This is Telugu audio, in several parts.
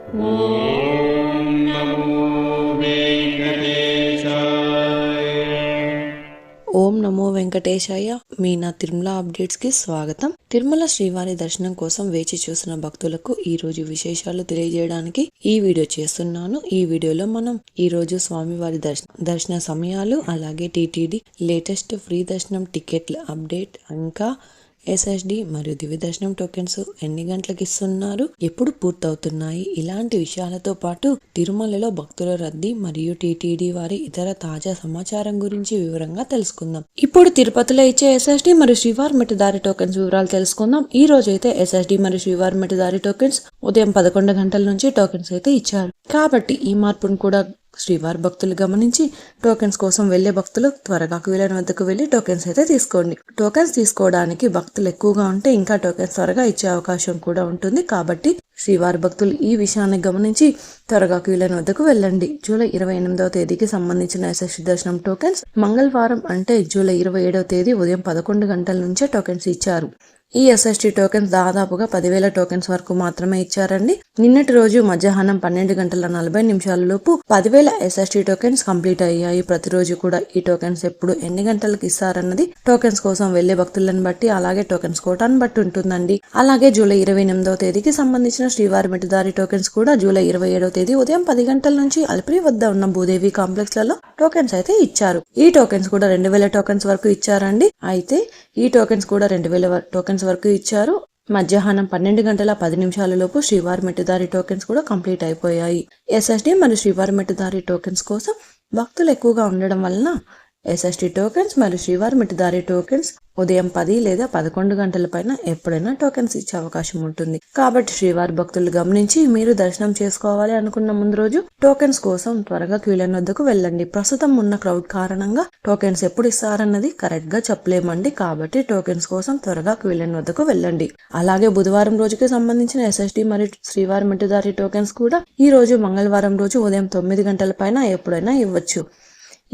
ఓం నమో వెంకటేశాయ. ఓం నమో వెంకటేశాయ. మీ నా తిరుమల అప్డేట్స్ కి స్వాగతం. తిరుమల శ్రీవారి దర్శనం కోసం వేచి చూసిన భక్తులకు ఈ రోజు విశేషాలు తెలియజేయడానికి ఈ వీడియో చేస్తున్నాను. ఈ వీడియోలో మనం ఈ రోజు స్వామివారి దర్శన సమయాలు, అలాగే టీటీడీ లేటెస్ట్ ఫ్రీ దర్శనం టికెట్ల అప్డేట్, ఇంకా ఎస్ఎస్డి మరియు దివ్య దర్శనం టోకెన్స్ ఎన్ని గంటలకు ఇస్తున్నారు, ఎప్పుడు పూర్తవుతున్నాయి, ఇలాంటి విషయాలతో పాటు తిరుమలలో భక్తుల రద్దీ మరియు టీటీడీ వారి ఇతర తాజా సమాచారం గురించి వివరంగా తెలుసుకుందాం. ఇప్పుడు తిరుపతిలో ఇచ్చే ఎస్ఎస్డి మరియు శ్రీవారి మెట్టుదారి టోకెన్స్ వివరాలు తెలుసుకుందాం. ఈ రోజు అయితే ఎస్ఎస్డి మరియు శ్రీవారి మెట్టుదారి టోకెన్స్ ఉదయం 11 గంటల నుంచి టోకెన్స్ అయితే ఇచ్చారు. కాబట్టి ఈ మార్పును కూడా శ్రీవారి భక్తులు గమనించి టోకెన్స్ కోసం వెళ్లే భక్తులు త్వరగా క్యూలైన్ వద్దకు వెళ్లి టోకెన్స్ అయితే తీసుకోండి. టోకెన్స్ తీసుకోవడానికి భక్తులు ఎక్కువగా ఉంటే ఇంకా టోకెన్స్ త్వరగా ఇచ్చే అవకాశం కూడా ఉంటుంది. కాబట్టి శ్రీవారి భక్తులు ఈ విషయాన్ని గమనించి త్వరగా క్యూలైన్ వద్దకు వెళ్ళండి. జూలై 28వ తేదీకి సంబంధించిన ఎస్ఎస్డి దర్శనం టోకెన్స్ మంగళవారం అంటే జూలై 27వ తేదీ ఉదయం 11 గంటల నుంచే టోకెన్స్ ఇచ్చారు. ఈ ఎస్ఎస్డి టోకెన్స్ దాదాపుగా 10,000 టోకెన్స్ వరకు మాత్రమే ఇచ్చారండి. నిన్నటి రోజు మధ్యాహ్నం 12:40 లోపు 10,000 ఎస్ఎస్డి టోకెన్స్ కంప్లీట్ అయ్యాయి. ప్రతిరోజు కూడా ఈ టోకెన్స్ ఎప్పుడు ఎన్ని గంటలకు ఇస్తారన్నది టోకెన్స్ కోసం వెళ్లే భక్తులను బట్టి, అలాగే టోకెన్స్ కోటాను బట్టి ఉంటుందండి. అలాగే జూలై 28వ తేదీకి సంబంధించిన శ్రీవారి మెట్టుదారి టోకెన్స్ కూడా జూలై 27వ తేదీ ఉదయం 10 గంటల నుంచి అలిపిరి వద్ద ఉన్న భూదేవి కాంప్లెక్స్ లలో టోకెన్స్ అయితే ఇచ్చారు. ఈ టోకెన్స్ కూడా 2,000 టోకెన్స్ వరకు ఇచ్చారండి. అయితే ఈ టోకెన్స్ కూడా 2,000 టోకెన్స్ వరకు ఇచ్చారు. మధ్యాహ్నం 12:10 లోపు శ్రీవారి మెట్టుదారి టోకెన్స్ కూడా కంప్లీట్ అయిపోయాయి. ఎస్ఎస్డి మరియు శ్రీవారి మెట్టుదారి టోకెన్స్ కోసం భక్తులు ఎక్కువగా ఉండడం వలన ఎస్ఎస్డి టోకెన్స్ మరియు శ్రీవారి మెట్టుదారి టోకెన్స్ ఉదయం 10 లేదా 11 గంటల పైన ఎప్పుడైనా టోకెన్స్ ఇచ్చే అవకాశం ఉంటుంది. కాబట్టి శ్రీవారి భక్తులు గమనించి మీరు దర్శనం చేసుకోవాలి అనుకున్న ముందు రోజు టోకెన్స్ కోసం త్వరగా క్యూలైన్ వద్దకు వెళ్ళండి. ప్రస్తుతం ఉన్న క్రౌడ్ కారణంగా టోకెన్స్ ఎప్పుడు ఇస్తారన్నది కరెక్ట్ గా చెప్పలేమండి. కాబట్టి టోకెన్స్ కోసం త్వరగా క్యూలైన్ వద్దకు వెళ్ళండి. అలాగే బుధవారం రోజుకి సంబంధించిన ఎస్ఎస్డి మరియు శ్రీవారి మెట్టుదారి టోకెన్స్ కూడా ఈ రోజు మంగళవారం రోజు ఉదయం 9 గంటల పైన ఎప్పుడైనా ఇవ్వచ్చు.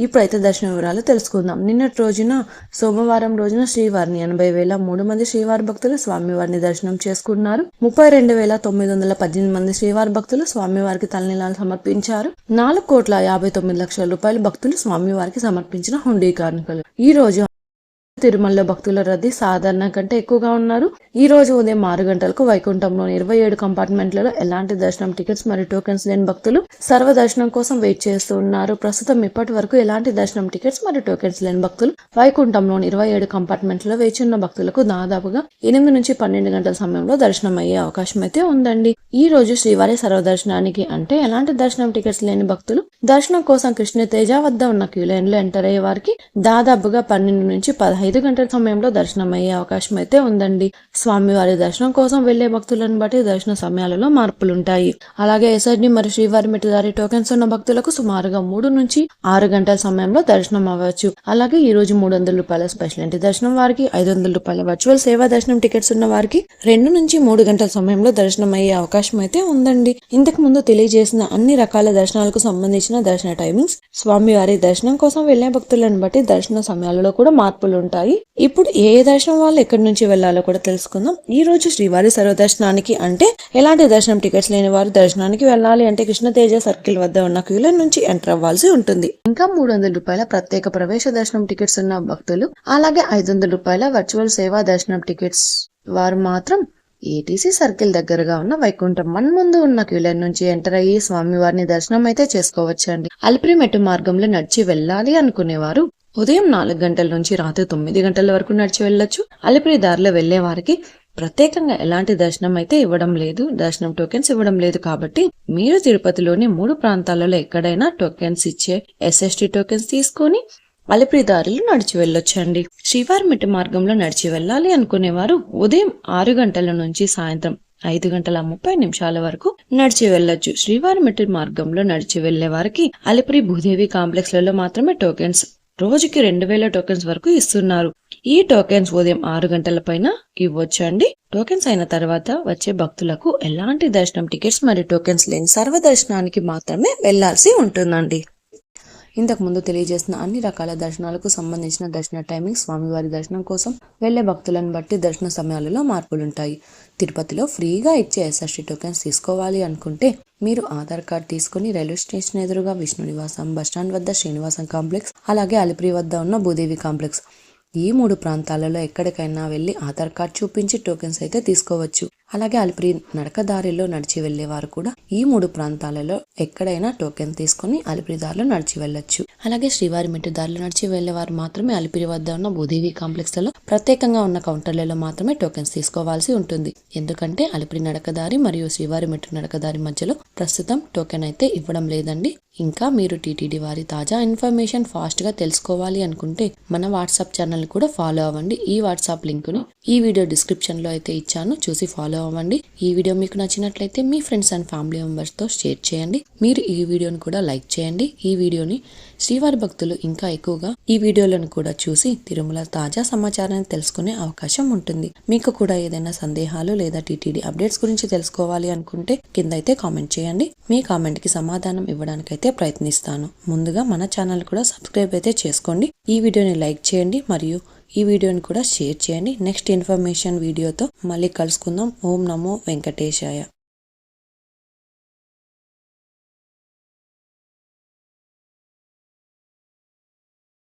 ఇప్పుడైతే దర్శన వివరాలు తెలుసుకుందాం. నిన్నటి రోజున సోమవారం రోజున శ్రీవారిని 80,003 మంది శ్రీవారి భక్తులు స్వామివారిని దర్శనం చేసుకున్నారు. 32,918 మంది శ్రీవారి భక్తులు స్వామివారికి తలనీలాలు సమర్పించారు. 4,59,00,000 రూపాయలు భక్తులు స్వామివారికి సమర్పించిన హుండీ కానుకలు. ఈ రోజు తిరుమలలో భక్తుల రద్దీ సాధారణ కంటే ఎక్కువగా ఉన్నారు. ఈ రోజు ఉదయం 6 గంటలకు వైకుంఠంలోని 27 కంపార్ట్మెంట్లలో ఎలాంటి దర్శనం టికెట్స్ మరియు టోకెన్స్ లేని భక్తులు సర్వ దర్శనం కోసం వెయిట్ చేస్తూ ఉన్నారు. ప్రస్తుతం ఇప్పటి వరకు ఎలాంటి దర్శనం టికెట్స్ మరియు టోకెన్స్ లేని భక్తులు వైకుంఠంలోని 27 కంపార్ట్మెంట్లలో వేచి ఉన్న భక్తులకు దాదాపుగా 8 నుంచి 12 గంటల సమయంలో దర్శనం అయ్యే అవకాశం అయితే ఉందండి. ఈ రోజు శ్రీవారి సర్వ దర్శనానికి అంటే ఎలాంటి దర్శనం టికెట్స్ లేని భక్తులు దర్శనం కోసం కృష్ణతేజ వద్ద ఉన్న క్యూలైన్ లో ఎంటర్ అయ్యే వారికి దాదాపుగా 12 నుంచి 15 గంటల సమయంలో దర్శనం అయ్యే అవకాశం అయితే ఉందండి. స్వామివారి దర్శనం కోసం వెళ్లే భక్తులను బట్టి దర్శన సమయాలలో మార్పులుంటాయి. అలాగే ఎస్ఎస్డి మరియు శ్రీవారి మెట్టుదారి టోకెన్స్ ఉన్న భక్తులకు సుమారుగా 3 నుంచి 6 గంటల సమయంలో దర్శనం అవ్వచ్చు. అలాగే ఈ రోజు 300 రూపాయల స్పెషల్ ఎంట్రీ దర్శనం వారికి, 500 రూపాయల వర్చువల్ సేవా దర్శనం టికెట్స్ ఉన్న వారికి 2 నుంచి 3 గంటల సమయంలో దర్శనం అయ్యే అవకాశం అయితే ఉందండి. ఇంతకు ముందు తెలియజేసిన అన్ని రకాల దర్శనాలకు సంబంధించిన దర్శన టైమింగ్స్, స్వామివారి దర్శనం కోసం వెళ్లే భక్తులను బట్టి దర్శన సమయాలలో కూడా మార్పులు ఉంటాయి. ఇప్పుడు ఏ దర్శనం వాళ్ళు ఎక్కడి నుంచి వెళ్లాలో కూడా తెలుసుకుందాం. ఈ రోజు శ్రీవారి సర్వదర్శనానికి అంటే ఎలాంటి దర్శనం టికెట్స్ లేని వారు దర్శనానికి వెళ్ళాలి అంటే కృష్ణతేజ సర్కిల్ వద్ద ఉన్న క్యూలైన్ నుంచి ఎంటర్ అవ్వాల్సి ఉంటుంది. ఇంకా 300 రూపాయల ప్రత్యేక ప్రవేశ దర్శనం టికెట్స్ ఉన్న భక్తులు, అలాగే 500 రూపాయల వర్చువల్ సేవా దర్శనం టికెట్స్ వారు మాత్రం ఏటీసీ సర్కిల్ దగ్గరగా ఉన్న వైకుంఠం ముందు ఉన్న క్యూలైన్ నుంచి ఎంటర్ అయ్యి స్వామివారిని దర్శనం అయితే చేసుకోవచ్చండి. అలిపిరి మెట్టు మార్గంలో నడిచి వెళ్ళాలి అనుకునేవారు ఉదయం 4 గంటల నుంచి రాత్రి 9 గంటల వరకు నడిచి వెళ్ళొచ్చు. అలిపిరి దారిలో వెళ్లే వారికి ప్రత్యేకంగా ఎలాంటి దర్శనం అయితే ఇవ్వడం లేదు, దర్శనం టోకెన్స్ ఇవ్వడం లేదు. కాబట్టి మీరు తిరుపతిలోని 3 ప్రాంతాలలో ఎక్కడైనా టోకెన్స్ ఇచ్చే ఎస్ఎస్డి టోకెన్స్ తీసుకొని అలిపిరి దారిలో నడిచి వెళ్ళొచ్చండి. శ్రీవారి మెట్టు మార్గంలో నడిచి వెళ్ళాలి అనుకునేవారు ఉదయం 6 గంటల నుంచి సాయంత్రం 5:30 వరకు నడిచి వెళ్ళొచ్చు. శ్రీవారి మెట్టు మార్గంలో నడిచి వెళ్లే వారికి అలిపిరి భూదేవి కాంప్లెక్స్ లలో మాత్రమే టోకెన్స్ రోజుకి 2,000 టోకెన్స్ వరకు ఇస్తున్నారు. ఈ టోకెన్స్ ఉదయం 6 గంటల పైన ఇవ్వచ్చండి. టోకెన్స్ అయిన తర్వాత వచ్చే భక్తులకు ఎలాంటి దర్శనం టికెట్స్ మరియు టోకెన్స్ లేని సర్వ దర్శనానికి మాత్రమే వెళ్లాల్సి ఉంటుందండి. ఇంతకు ముందు తెలియజేసిన అన్ని రకాల దర్శనాలకు సంబంధించిన దర్శన టైమింగ్, స్వామివారి దర్శనం కోసం వెళ్లే భక్తులను బట్టి దర్శన సమయాలలో మార్పులుంటాయి. తిరుపతిలో ఫ్రీగా ఇచ్చే ఎస్ఎస్టీ టోకెన్స్ తీసుకోవాలి అనుకుంటే మీరు ఆధార్ కార్డ్ తీసుకుని రైల్వే స్టేషన్ ఎదురుగా విష్ణు నివాసం, బస్టాండ్ వద్ద శ్రీనివాసం కాంప్లెక్స్, అలాగే అలిపిరి వద్ద ఉన్న భూదేవి కాంప్లెక్స్, ఈ 3 ప్రాంతాలలో ఎక్కడికైనా వెళ్లి ఆధార్ కార్డ్ చూపించి టోకెన్స్ అయితే తీసుకోవచ్చు. అలాగే అలిపిరి నడకదారిలో నడిచి వెళ్లేవారు కూడా ఈ 3 ప్రాంతాలలో ఎక్కడైనా టోకెన్ తీసుకుని అలిపిరి దారిలో నడిచి వెళ్ళొచ్చు. అలాగే శ్రీవారి మెట్టు దారిలో నడిచి వెళ్లేవారు మాత్రమే అలిపిరి వద్ద ఉన్న భూదేవి కాంప్లెక్స్ లలో ప్రత్యేకంగా ఉన్న కౌంటర్లలో మాత్రమే టోకెన్స్ తీసుకోవాల్సి ఉంటుంది. ఎందుకంటే అలిపిరి నడకదారి మరియు శ్రీవారి మెట్టు నడకదారి మధ్యలో ప్రస్తుతం టోకెన్ అయితే ఇవ్వడం లేదండి. ఇంకా మీరు టీటీడీ వారి తాజా ఇన్ఫర్మేషన్ ఫాస్ట్ గా తెలుసుకోవాలి అనుకుంటే మన వాట్సాప్ ఛానల్ కూడా ఫాలో అవ్వండి. ఈ వాట్సాప్ లింక్ ని ఈ వీడియో డిస్క్రిప్షన్ లో అయితే ఇచ్చాను, చూసి ఫాలో అవ్వండి. ఈ వీడియో మీకు నచ్చినట్లయితే మీ ఫ్రెండ్స్ అండ్ ఫ్యామిలీ మెంబర్స్ తో షేర్ చేయండి. మీరు ఈ వీడియోని కూడా లైక్ చేయండి. ఈ వీడియోని శ్రీవారి భక్తులు ఇంకా ఎక్కువగా ఈ వీడియోలను కూడా చూసి తిరుమల తాజా సమాచారాన్ని తెలుసుకునే అవకాశం ఉంటుంది. మీకు కూడా ఏదైనా సందేహాలు లేదా టీటీడీ అప్డేట్స్ గురించి తెలుసుకోవాలి అనుకుంటే కింద అయితే కామెంట్ చేయండి. మీ కామెంట్ కి సమాధానం ఇవ్వడానికైతే ప్రయత్నిస్తాను. ముందుగా మన ఛానల్ కూడా సబ్స్క్రైబ్ అయితే చేసుకోండి. ఈ వీడియోని లైక్ చేయండి మరియు ఈ వీడియోని కూడా షేర్ చేయండి. నెక్స్ట్ ఇన్ఫర్మేషన్ వీడియోతో మళ్ళీ కలుసుకుందాం. ఓం నమో వెంకటేశాయ.